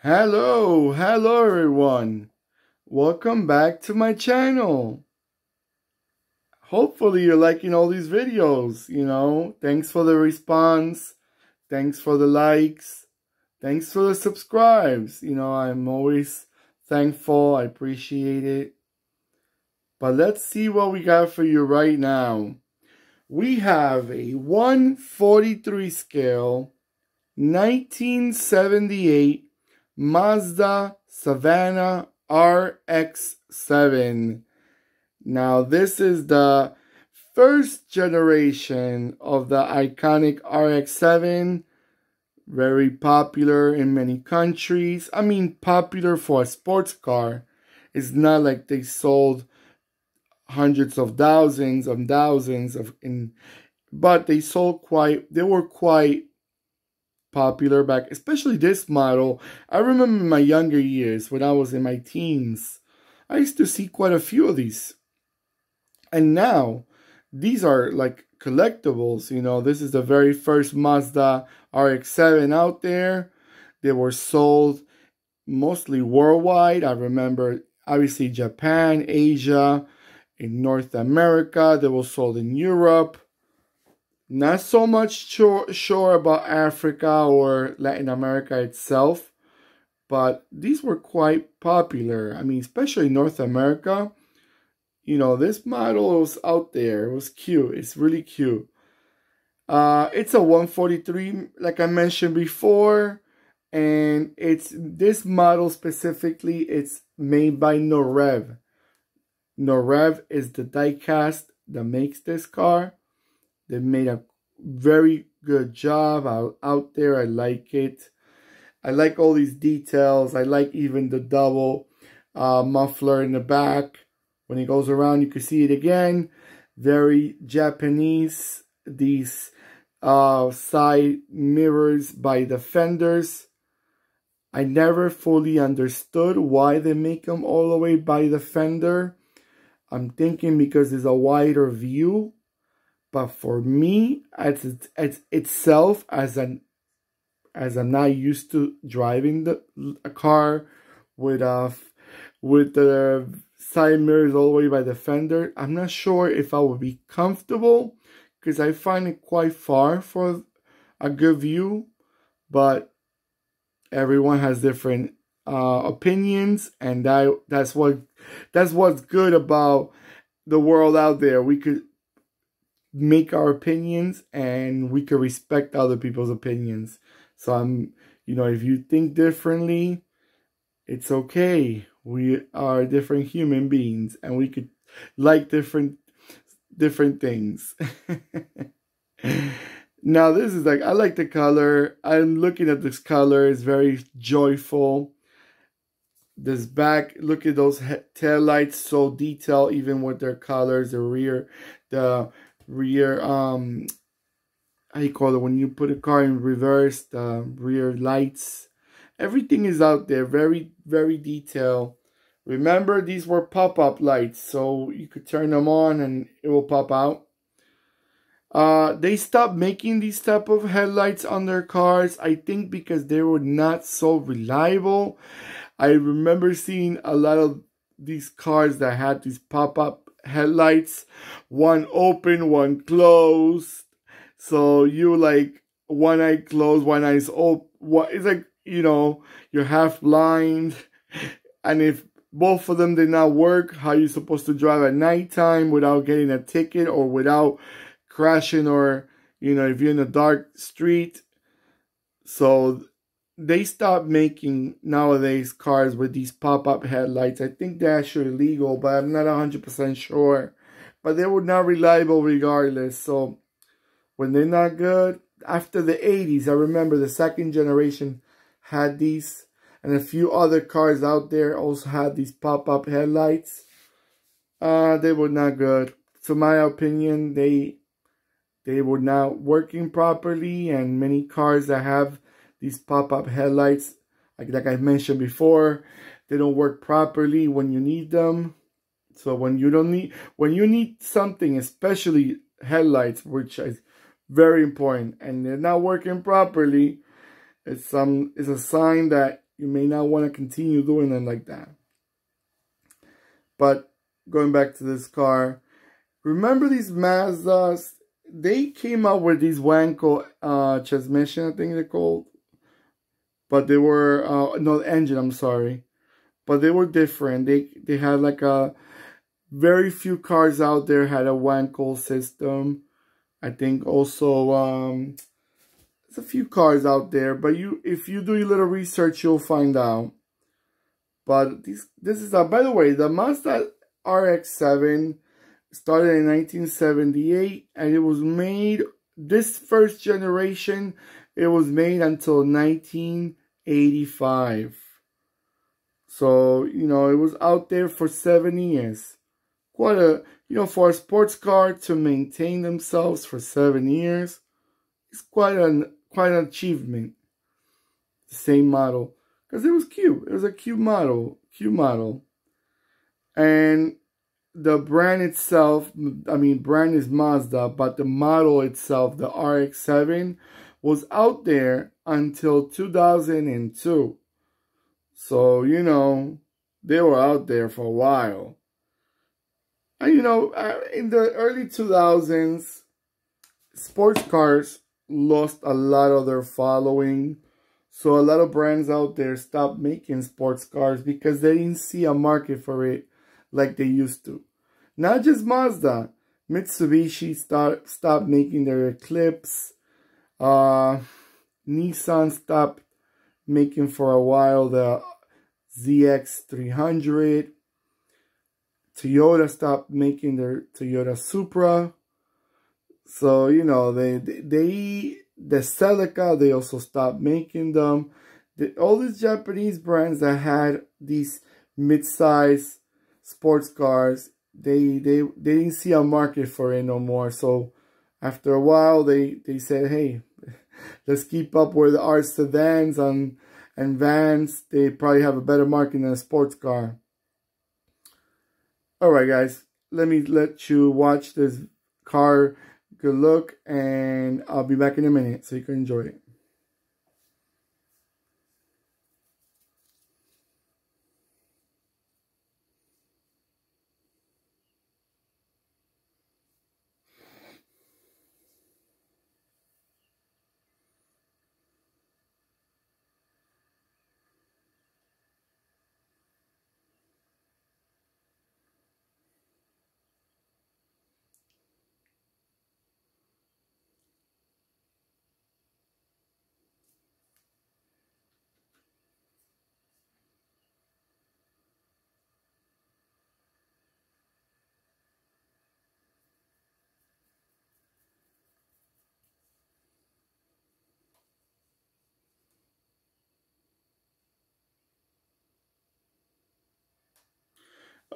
Hello everyone. Welcome back to my channel. Hopefully you're liking all these videos, Thanks for the response. Thanks for the likes. Thanks for the subscribes. I'm always thankful. I appreciate it. But let's see what we got for you right now. We have a 1/43 scale 1978 Mazda Savannah RX-7. Now this is the first generation of the iconic RX-7. Very popular in many countries. I mean, popular for a sports car. It's not like they sold hundreds of thousands but they were quite popular back, especially this model. I remember in my younger years, when I was in my teens, I used to see quite a few of these. And now, these are like collectibles, This is the very first Mazda RX-7 out there. They were sold mostly worldwide. I remember, obviously, Japan, Asia, in North America. They were sold in Europe. Not so much sure about Africa or Latin America itself, but these were quite popular. I mean, especially North America. This model was out there. It was cute. It's really cute. It's a 143, like I mentioned before, and this model specifically. It's made by Norev. Norev is the diecast that makes this car. They made a very good job out there. I like it. I like all these details. I like even the double muffler in the back. When it goes around, you can see it again. Very Japanese. These side mirrors by the fenders. I never fully understood why they make them all the way by the fender. I'm thinking because it's a wider view. But for me, as I'm not used to driving a car with the side mirrors all the way by the fender, I'm not sure if I would be comfortable, because I find it quite far for a good view. But everyone has different opinions, and that's what's good about the world out there. We could make our opinions, and we can respect other people's opinions. So if you think differently, it's okay. We are different human beings, and we could like different things. Now this is I like the color. I'm looking at this color. It's very joyful. This back, look at those tail lights, so detailed, even with their colors. The rear, how you call it, when you put a car in reverse, the rear lights, everything is out there, very, very detailed. Remember, these were pop-up lights, so you could turn them on and it will pop out. They stopped making these type of headlights on their cars, I think because they were not so reliable. I remember seeing a lot of these cars that had these pop-up headlights, one open, one closed. So you one eye closed, one eye's open. It's like, you're half blind. And if both of them did not work, how you supposed to drive at nighttime without getting a ticket or without crashing, or, if you're in a dark street. So they stopped making nowadays cars with these pop-up headlights. I think they're actually legal, but I'm not 100% sure. But they were not reliable regardless. So when they're not good, after the 80s, I remember the second generation had these, and a few other cars out there also had these pop-up headlights. They were not good. To my opinion, they were not working properly, and many cars that have these pop-up headlights, like I mentioned before, they don't work properly when you need them. So when you need something, especially headlights, which is very important, and they're not working properly, it's a sign that you may not want to continue doing it like that. But going back to this car, remember these Mazdas? They came out with these Wankel transmission, I think they're called. But they were, no, engine, I'm sorry. But they were different. They had like a, very few cars out there had a Wankel system. I think also, there's a few cars out there. But if you do your little research, you'll find out. But this is, by the way, the Mazda RX-7 started in 1978, and it was made, this first generation, it was made until 1985. So, you know, it was out there for 7 years. Quite a, you know, for a sports car to maintain themselves for 7 years, it's quite an achievement. The same model. Because it was cute. It was a cute model. And the brand itself, I mean, brand is Mazda, but the model itself, the RX-7, was out there until 2002. So, you know, they were out there for a while. And, you know, in the early 2000s, sports cars lost a lot of their following. So a lot of brands out there stopped making sports cars because they didn't see a market for it like they used to. Not just Mazda. Mitsubishi stopped making their Eclipse. Nissan stopped making for a while the ZX300. Toyota stopped making their Toyota Supra. So, you know, the Celica, they also stopped making them. All these Japanese brands that had these mid-size sports cars, they didn't see a market for it no more. So after a while, they said, hey, let's keep up with our sedans and vans. They probably have a better market than a sports car. Alright guys, let me let you watch this car. Good look, and I'll be back in a minute so you can enjoy it.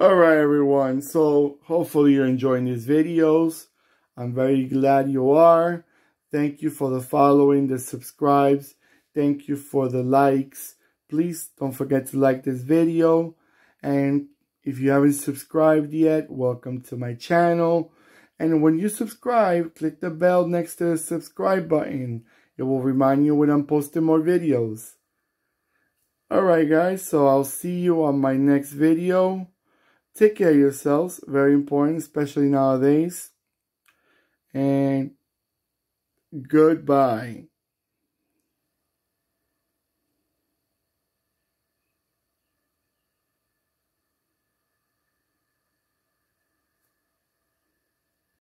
Alright everyone, so hopefully you're enjoying these videos. I'm very glad you are. Thank you for the following, the subscribes. Thank you for the likes. Please don't forget to like this video. And if you haven't subscribed yet, welcome to my channel. And when you subscribe, click the bell next to the subscribe button. It will remind you when I'm posting more videos. Alright guys, so I'll see you on my next video. Take care of yourselves. Very important, especially nowadays. And goodbye.